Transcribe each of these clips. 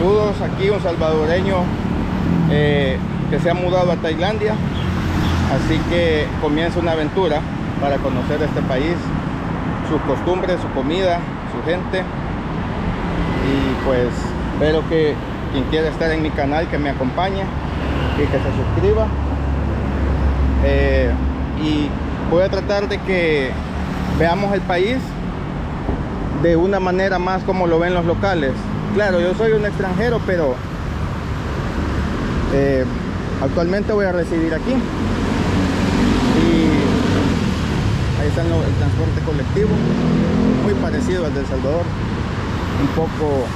Saludos, aquí un salvadoreño que se ha mudado a Tailandia, así que comienza una aventura para conocer este país, sus costumbres, su comida, su gente. Y pues espero que quien quiera estar en mi canal que me acompañe y que se suscriba. Y voy a tratar de que veamos el país de una manera más como lo ven los locales. Claro, yo soy un extranjero, pero actualmente voy a residir aquí. Y ahí está el transporte colectivo, muy parecido al de El Salvador, un poco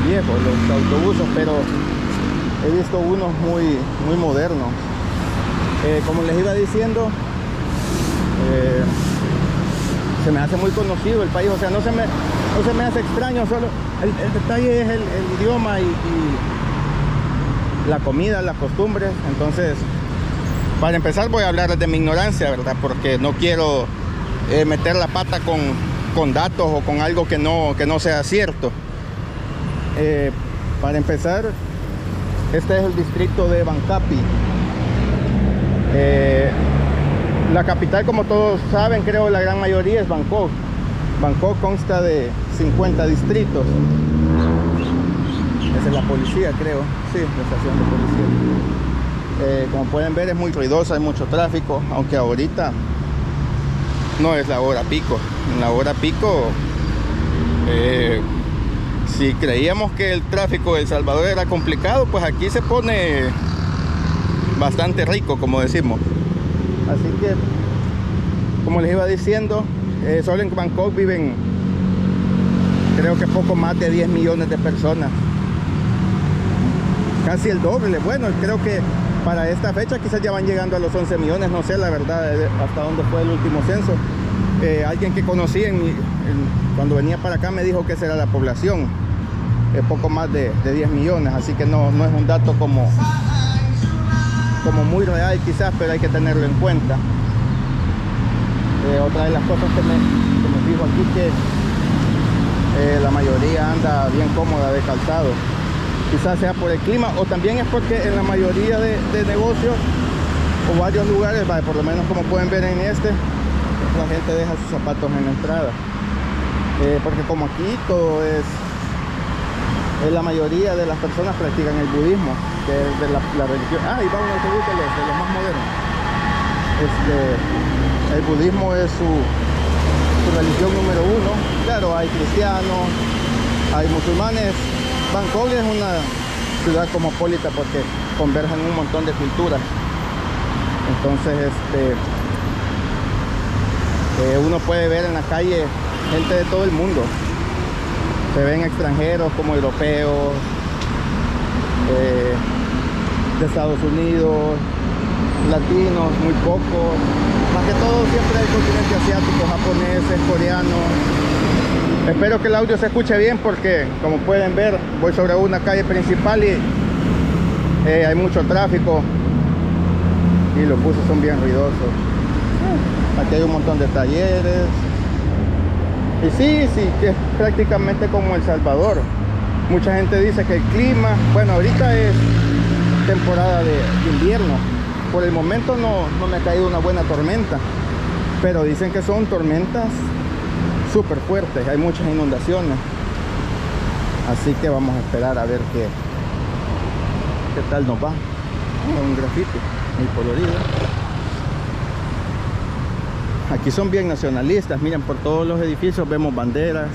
viejo los autobuses, pero he visto unos muy modernos. Como les iba diciendo, se me hace muy conocido el país, o sea, no se me hace extraño, solo el detalle es el idioma y la comida, las costumbres. Entonces, para empezar voy a hablar de mi ignorancia, ¿verdad? Porque no quiero meter la pata con datos o con algo que no sea cierto. Para empezar, este es el distrito de Bang Kapi. La capital, como todos saben, creo la gran mayoría es Bangkok. Bangkok consta de 50 distritos. Esa es la policía, creo. Sí, la estación de policía. Como pueden ver, es muy ruidosa, hay mucho tráfico, aunque ahorita no es la hora pico. En la hora pico, si creíamos que el tráfico de El Salvador era complicado, pues aquí se pone bastante rico, como decimos. Así que, como les iba diciendo, solo en Bangkok viven, creo que poco más de 10 millones de personas. Casi el doble. Bueno, creo que para esta fecha quizás ya van llegando a los 11 millones. No sé la verdad hasta dónde fue el último censo. Alguien que conocí cuando venía para acá me dijo que esa era la población. Poco más de 10 millones. Así que no es un dato como muy real quizás, pero hay que tenerlo en cuenta. Otra de las cosas que me fijo aquí que la mayoría anda bien cómoda de calzado. Quizás sea por el clima, o también es porque en la mayoría de negocios o varios lugares, por lo menos como pueden ver en este, la gente deja sus zapatos en la entrada. Porque como aquí todo es la mayoría de las personas practican el budismo, que es de la religión. Y va un autobús de los más modernos. El budismo es su religión número uno. Claro, hay cristianos, hay musulmanes. Bangkok es una ciudad cosmopolita porque convergen un montón de culturas. Entonces, uno puede ver en la calle gente de todo el mundo. Se ven extranjeros como europeos, de Estados Unidos, latinos, muy pocos. Más que todo siempre el continente asiático, japoneses, coreanos. Espero que el audio se escuche bien porque, como pueden ver, voy sobre una calle principal y hay mucho tráfico y los buses son bien ruidosos. Aquí hay un montón de talleres. Y sí, que es prácticamente como El Salvador. Mucha gente dice que el clima, bueno, ahorita es temporada de invierno. Por el momento no me ha caído una buena tormenta, pero dicen que son tormentas súper fuertes, hay muchas inundaciones. Así que vamos a esperar a ver qué tal nos va. Un grafiti muy colorido. Aquí son bien nacionalistas, miren, por todos los edificios vemos banderas.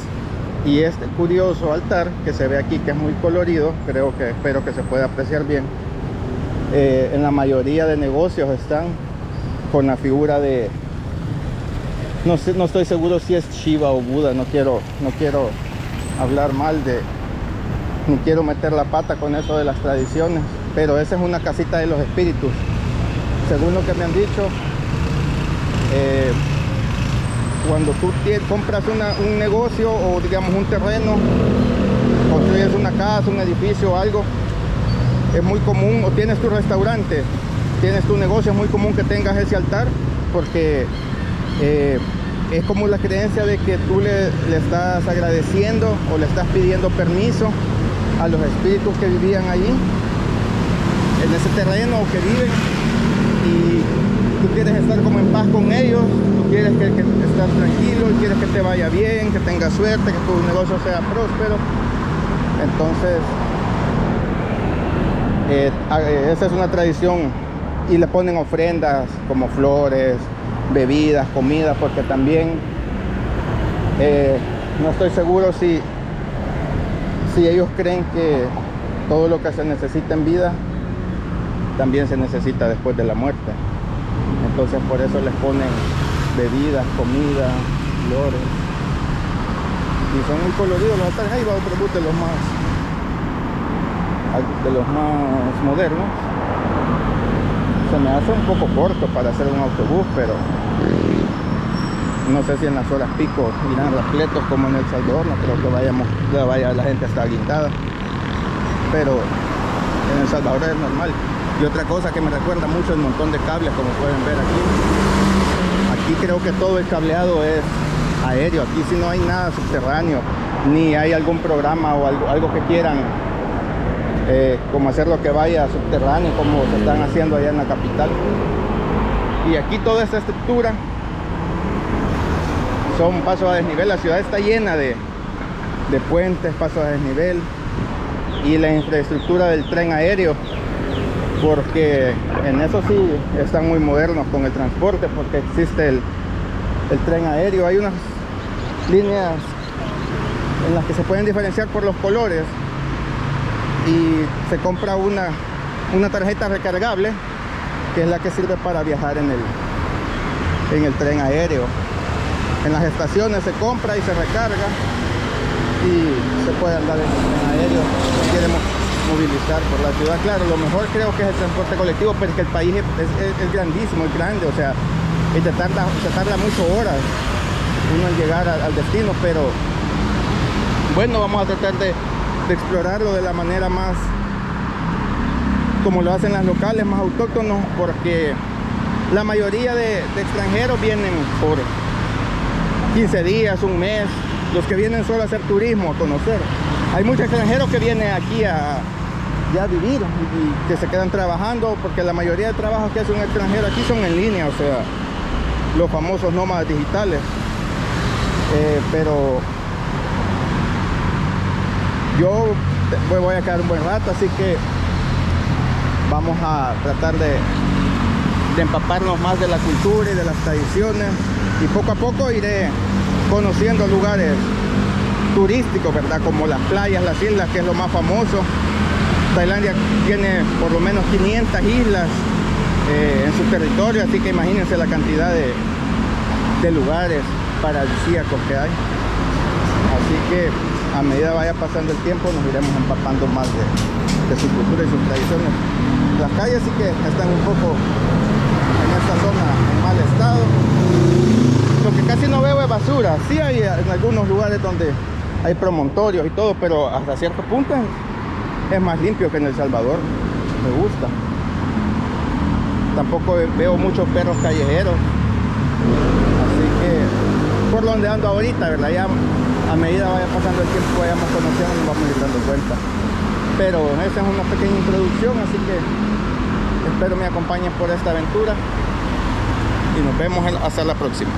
Y este curioso altar que se ve aquí, que es muy colorido, espero que se pueda apreciar bien. En la mayoría de negocios están con la figura de, no sé, no estoy seguro si es Shiva o Buda. No quiero hablar mal ni quiero meter la pata con eso de las tradiciones, pero esa es una casita de los espíritus, según lo que me han dicho. Cuando tú compras un negocio o digamos un terreno, construyes una casa, un edificio o algo, es muy común, o tienes tu restaurante, tienes tu negocio, es muy común que tengas ese altar, porque es como la creencia de que tú le estás agradeciendo o le estás pidiendo permiso a los espíritus que vivían allí, en ese terreno que viven, y tú quieres estar como en paz con ellos, tú quieres que estar tranquilo, y quieres que te vaya bien, que tengas suerte, que tu negocio sea próspero. Entonces esa es una tradición, y le ponen ofrendas como flores, bebidas, comida, porque también no estoy seguro si ellos creen que todo lo que se necesita en vida también se necesita después de la muerte. Entonces por eso les ponen bebidas, comida, flores, y son muy coloridos los altares. Ahí va otro bus de los más modernos. Se me hace un poco corto para hacer un autobús, pero no sé si en las horas pico irán repletos como en El Salvador. No creo que vaya la gente hasta guindada, pero en El Salvador es normal. Y otra cosa que me recuerda mucho el montón de cables, como pueden ver aquí creo que todo el cableado es aéreo. Aquí sí no hay nada subterráneo, ni hay algún programa o algo que quieran como hacer lo que vaya subterráneo, como se están haciendo allá en la capital. Y aquí toda esta estructura son pasos a desnivel. La ciudad está llena de puentes, pasos a desnivel, y la infraestructura del tren aéreo, porque en eso sí están muy modernos con el transporte, porque existe el tren aéreo. Hay unas líneas en las que se pueden diferenciar por los colores, y se compra una tarjeta recargable, que es la que sirve para viajar en el tren aéreo. En las estaciones se compra y se recarga, y se puede andar en el tren aéreo si queremos movilizar por la ciudad. Claro, lo mejor creo que es el transporte colectivo, pero es que el país es grandísimo, es grande, o sea, y se tarda muchas horas uno en llegar al destino. Pero bueno, vamos a tratar de explorarlo de la manera más como lo hacen las locales, más autóctonos, porque la mayoría de extranjeros vienen por 15 días, un mes, los que vienen solo a hacer turismo, a conocer. Hay muchos extranjeros que vienen aquí a vivir y que se quedan trabajando, porque la mayoría de trabajos que hace un extranjero aquí son en línea, o sea, los famosos nómadas digitales. Pero yo voy a quedar un buen rato, así que vamos a tratar de empaparnos más de la cultura y de las tradiciones, y poco a poco iré conociendo lugares turísticos, ¿verdad? Como las playas, las islas, que es lo más famoso. Tailandia tiene por lo menos 500 islas en su territorio, así que imagínense la cantidad de lugares paradisíacos que hay. Así que a medida vaya pasando el tiempo nos iremos empapando más de su cultura y sus tradiciones. Las calles sí que están un poco en esta zona en mal estado. Lo que casi no veo es basura. Sí hay en algunos lugares donde hay promontorios y todo, pero hasta cierto punto es más limpio que en El Salvador. Me gusta. Tampoco veo muchos perros callejeros. Así que por donde ando ahorita, ¿verdad? Ya a medida vaya pasando el tiempo, vayamos conociendo, nos vamos a ir dando cuenta. Pero esa es una pequeña introducción, así que espero me acompañen por esta aventura, y nos vemos hasta la próxima.